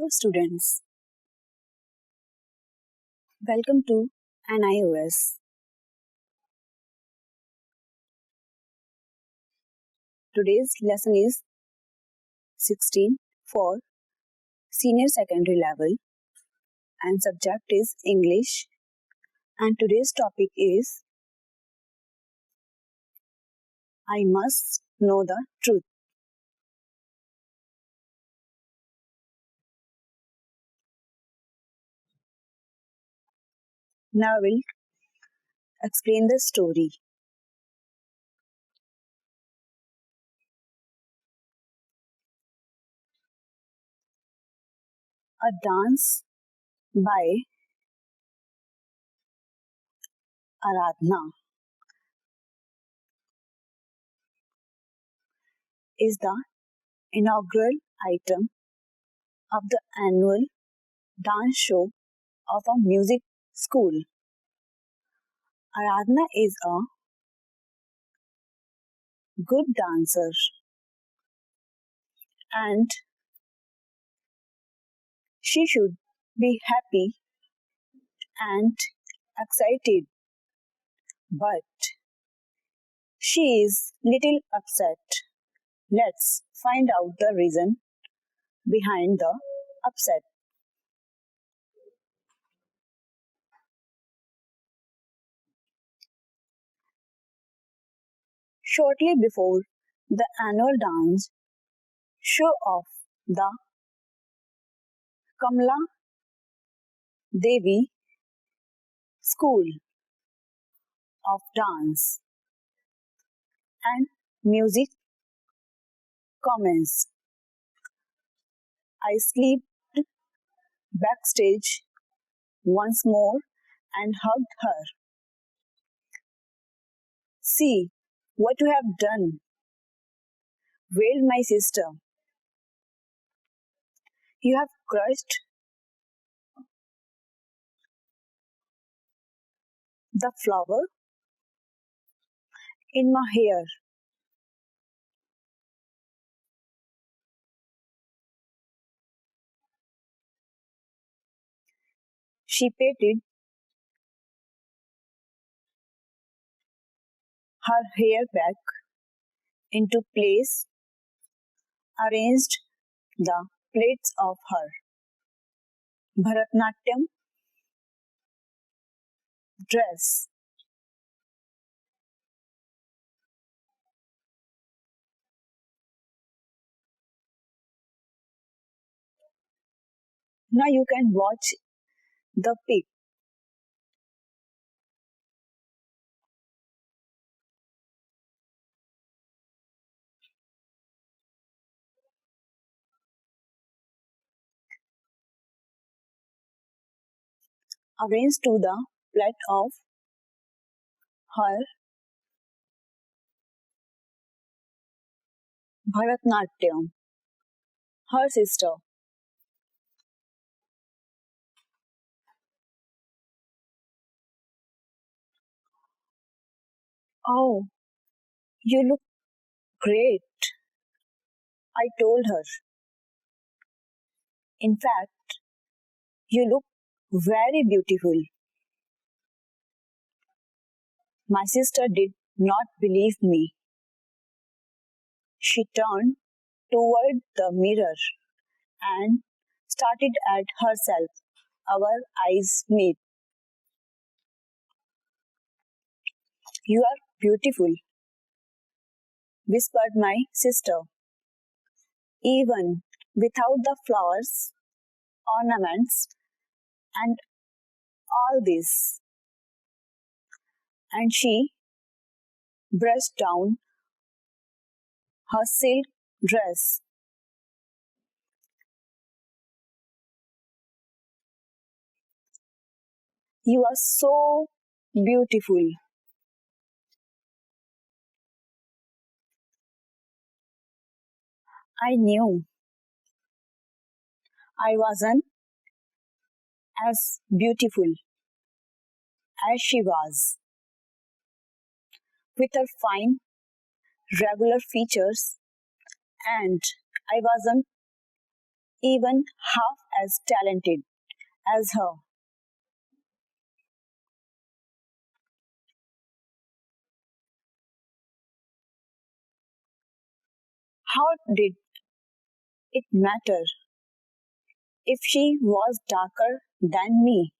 students, welcome to NIOS. Today's lesson is 16 for senior secondary level and subject is English, and today's topic is I must know the truth. Now I will explain the story. A dance by Aradhana is the inaugural item of the annual dance show of a music school. Aradhana is a good dancer and she should be happy and excited, but she is little upset. Let's find out the reason behind the upset. Shortly before the annual dance show of the Kamala Devi School of Dance and Music commenced, I slipped backstage once more and hugged her. See what you have done, wailed my sister. You have crushed the flower in my hair. She patted her hair back into place, arranged the plaits of her Bharatanatyam dress. Now you can watch the pic. Arranged to the plait of her Bharatanatyam, her sister. Oh, you look great, I told her. In fact, you look very beautiful. My sister did not believe me. She turned toward the mirror and started at herself. Our eyes met. You are beautiful, whispered my sister. Even without the flowers, ornaments, and all this. And she brushed down her silk dress. You are so beautiful. I knew I wasn't as beautiful as she was. With her fine, regular features, and I wasn't even half as talented as her. How did it matter if she was darker than me?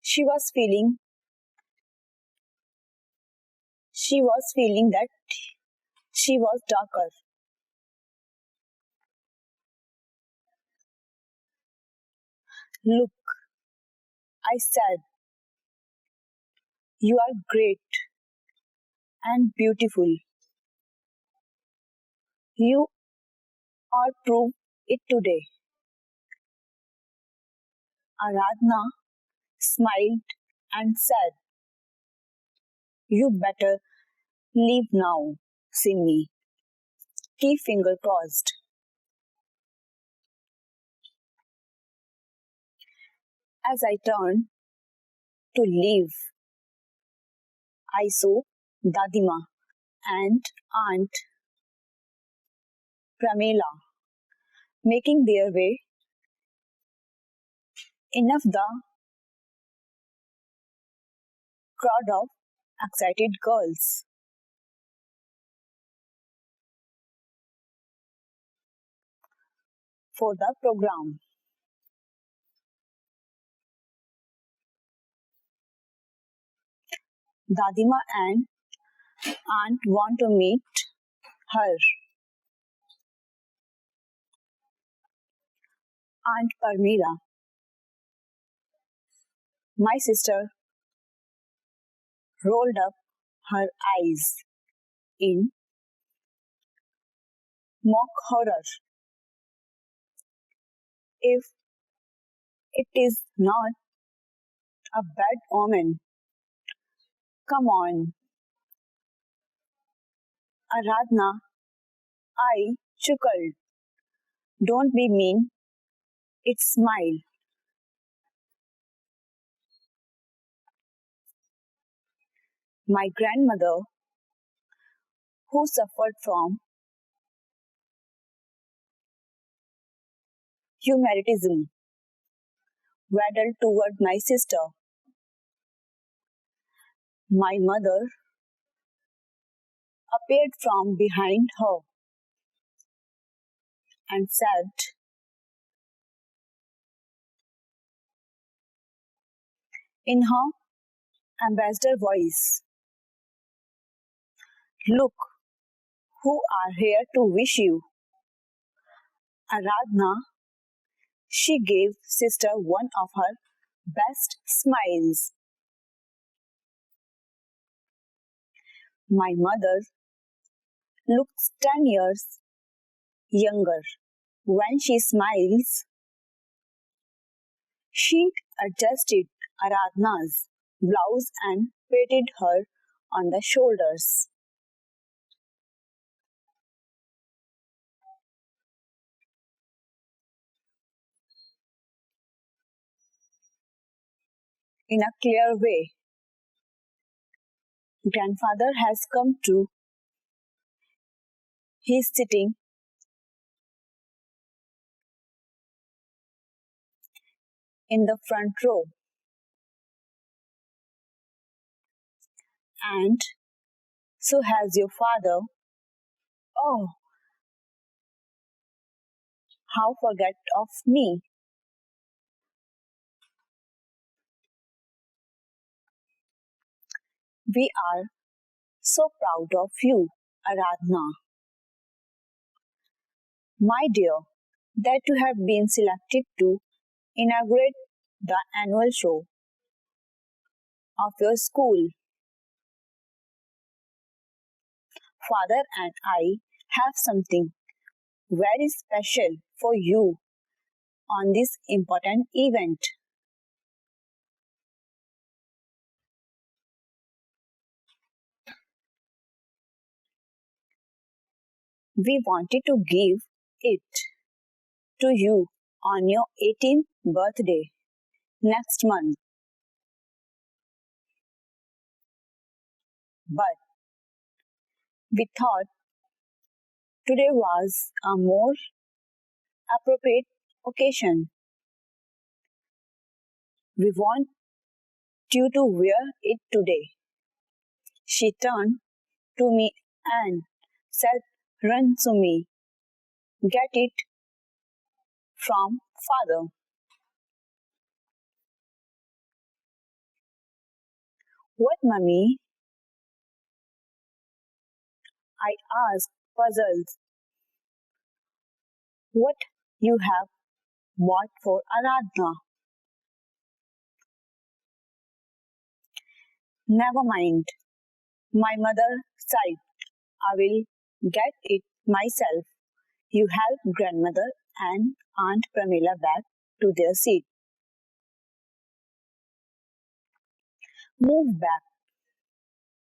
She was feeling she was feeling that she was darker. Look, I said, you are great and beautiful. You are proved it today. Aradhna smiled and said, you better leave now, Simmi. Keep finger crossed. As I turned to leave, I saw Dadima and Aunt Pramila making their way in of the crowd of excited girls for the program. Dadima and Aunt want to meet her. Aunt Parmila, my sister, rolled up her eyes in mock horror. If it is not a bad omen, come on, Aradhna, I chuckled. Don't be mean. It's smile. My grandmother, who suffered from rheumatism, waddled toward my sister. My mother appeared from behind her and said in her ambassador voice, look who are here to wish you. Aradhna, she gave sister one of her best smiles. My mother looks 10 years younger. When she smiles, she adjusted Aradhna's blouse and patted her on the shoulders. In a clear way, grandfather has come to. He's sitting in the front row, and so has your father. Oh, how forget of me. We are so proud of you, Aradhna. My dear, that you have been selected to inaugurate the annual show of your school. Father and I have something very special for you on this important event. We wanted to give it to you on your 18th birthday next month, but we thought today was a more appropriate occasion. We want you to wear it today. She turned to me and said, Run to me, get it from father. What, mummy? I asked, puzzled. What you have bought for Aradhna? Never mind. My mother sighed. I will get it myself. You help grandmother and Aunt Pramila back to their seat. Move back,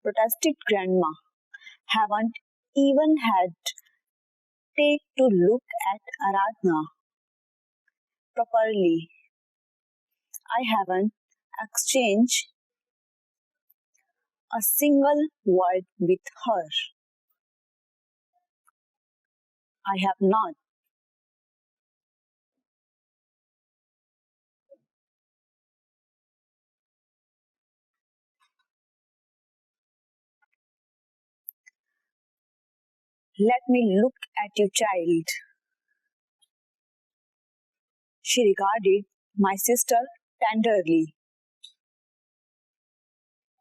protested grandma. Haven't even had take to look at Aradhna properly. I haven't exchanged a single word with her. I have not. Let me look at you, child. She regarded my sister tenderly.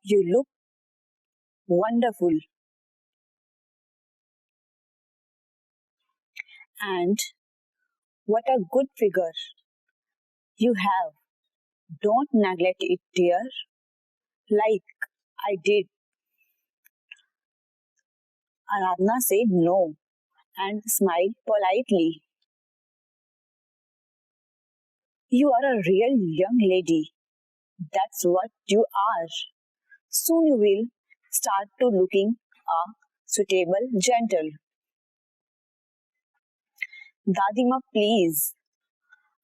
You look wonderful, and what a good figure you have. Don't neglect it, dear, like I did. Aradhna said no and smiled politely. You are a real young lady. That's what you are. Soon you will start to looking a suitable gentle. Dadima, please.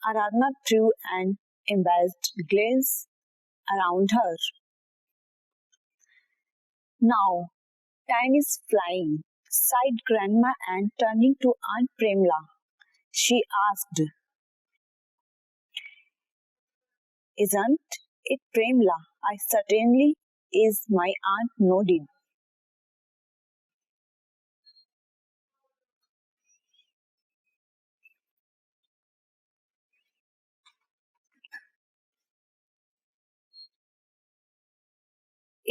Aradhna threw an embarrassed glance around her. Now, time is flying, sighed Grandma and turning to Aunt Premla. She asked, Isn't it Premla? I certainly is, my aunt nodded.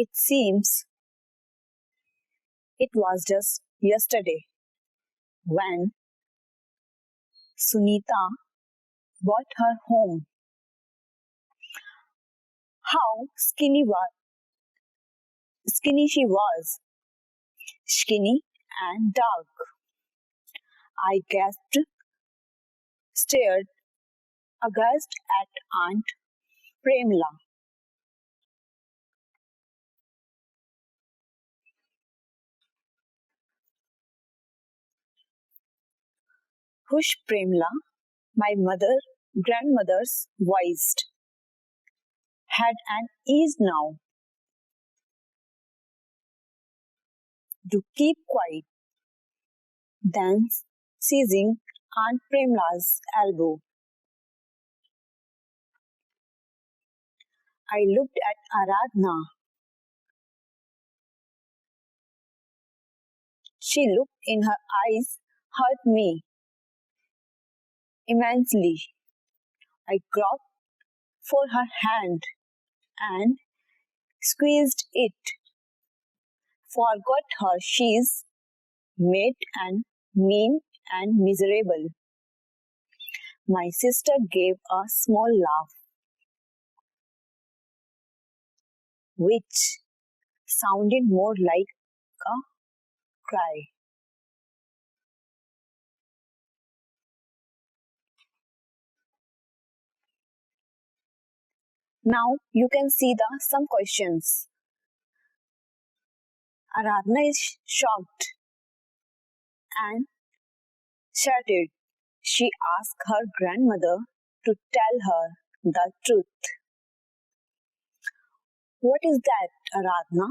It seems it was just yesterday when Sunita brought her home. How skinny she was, skinny and dark. I gasped, stared aghast at Aunt Premla. Hush, Premla, my grandmother's voice had an ease now. Do keep quiet. Then, seizing Aunt Premla's elbow, I looked at Aradhna. She looked in her eyes, hurt me immensely. I groped for her hand and squeezed it. Forgot her she's made and mean and miserable. My sister gave a small laugh, which sounded more like a cry. Now you can see the some questions. Aradhana is shocked and Shattered, she asked her grandmother to tell her the truth. What is that? Aradhana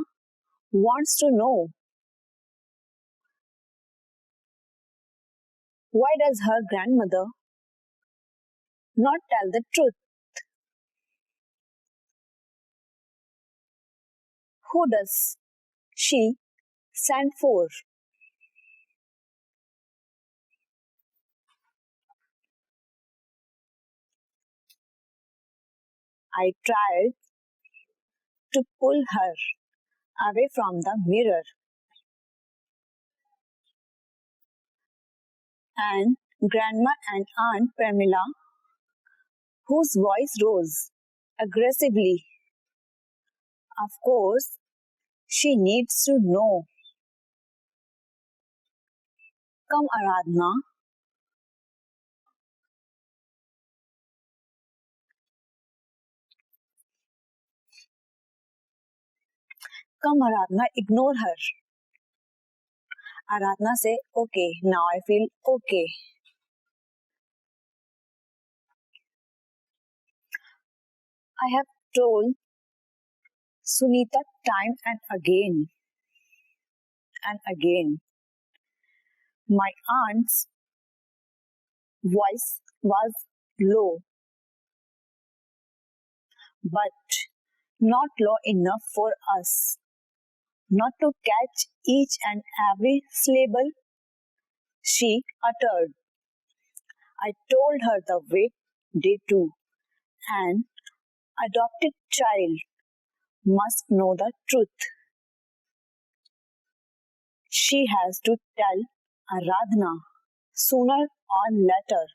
wants to know. Why does her grandmother not tell the truth? Who does she send for? I tried to pull her away from the mirror, and Grandma and Aunt Pramila, whose voice rose aggressively. Of course, she needs to know. Come, Aradhana, come, Aradhana, ignore her. Aradhana say, okay, now I feel okay. I have told Sunita time and again. My aunt's voice was low, but not low enough for us not to catch each and every syllable she uttered. I told her the way they do. An adopted child must know the truth. She has to tell Aradhana sooner or later.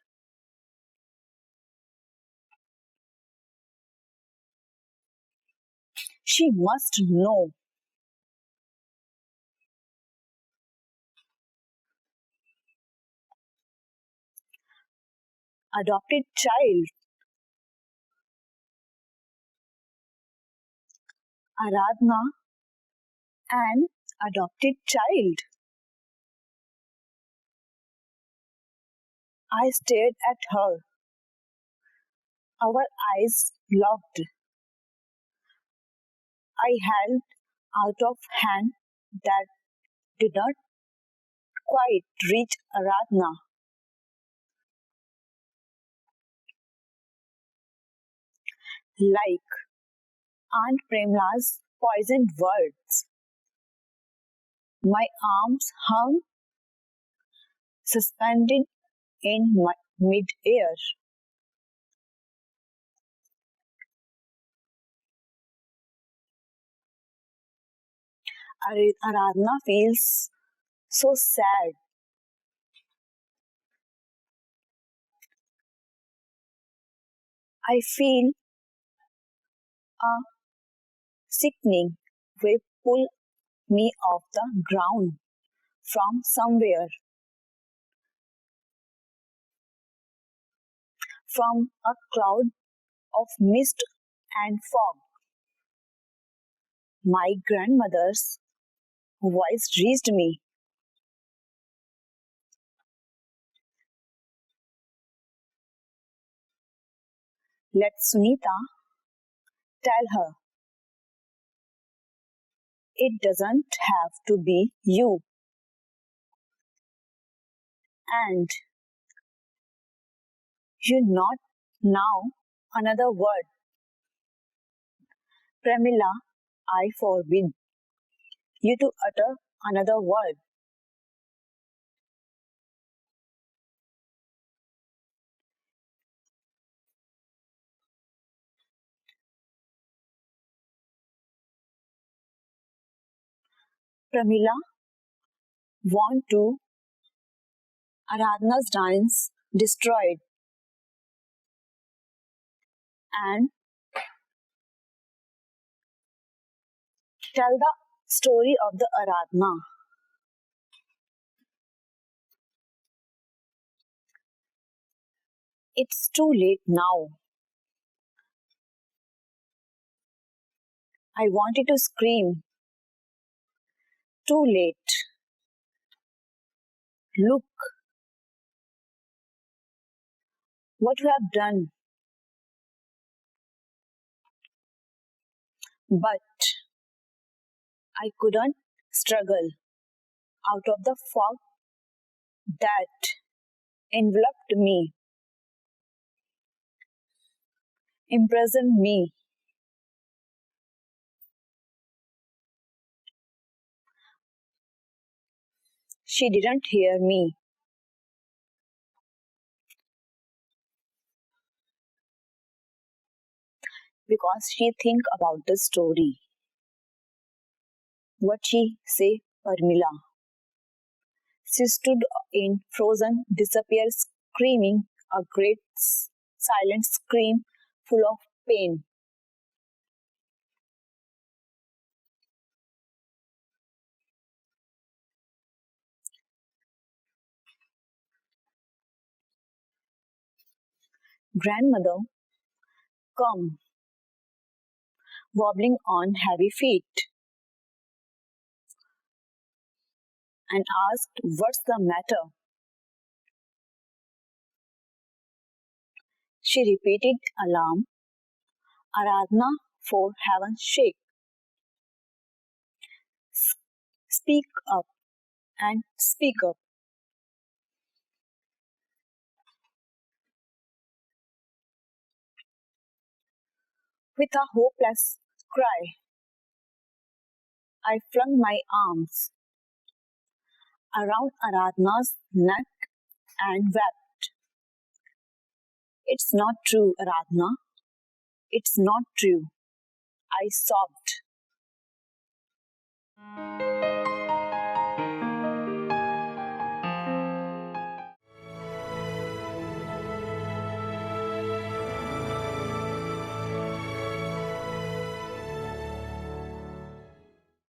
She must know. Adopted child. Aradhana, an adopted child. I stared at her, our eyes locked. I held out of hand that did not quite reach Aradhana. Like Aunt Premla's poisoned words, my arms hung suspended in mid-air. Aradhana feels so sad. I feel a sickening wave pull me off the ground from somewhere, from a cloud of mist and fog. My grandmother's voice reached me. Let Sunita tell her it doesn't have to be you. And you not now another word. Pramila, I forbid you to utter another word. Pramila want to Aradhana's dance destroyed and tell the story of the Aradhana. It's too late now. I wanted to scream. Too late. Look, what you have done. But I couldn't struggle out of the fog that enveloped me, imprisoned me. She didn't hear me because she think about the story. What she say, Parmila? She stood in frozen despair, screaming a great silent scream full of pain. Grandmother, come, wobbling on heavy feet, and asked, what's the matter? She repeated, alarm, Aradhana, for heaven's sake, speak up and speak up. With a hopeless cry, I flung my arms around Aradhana's neck and wept. It's not true, Aradhana. It's not true. I sobbed.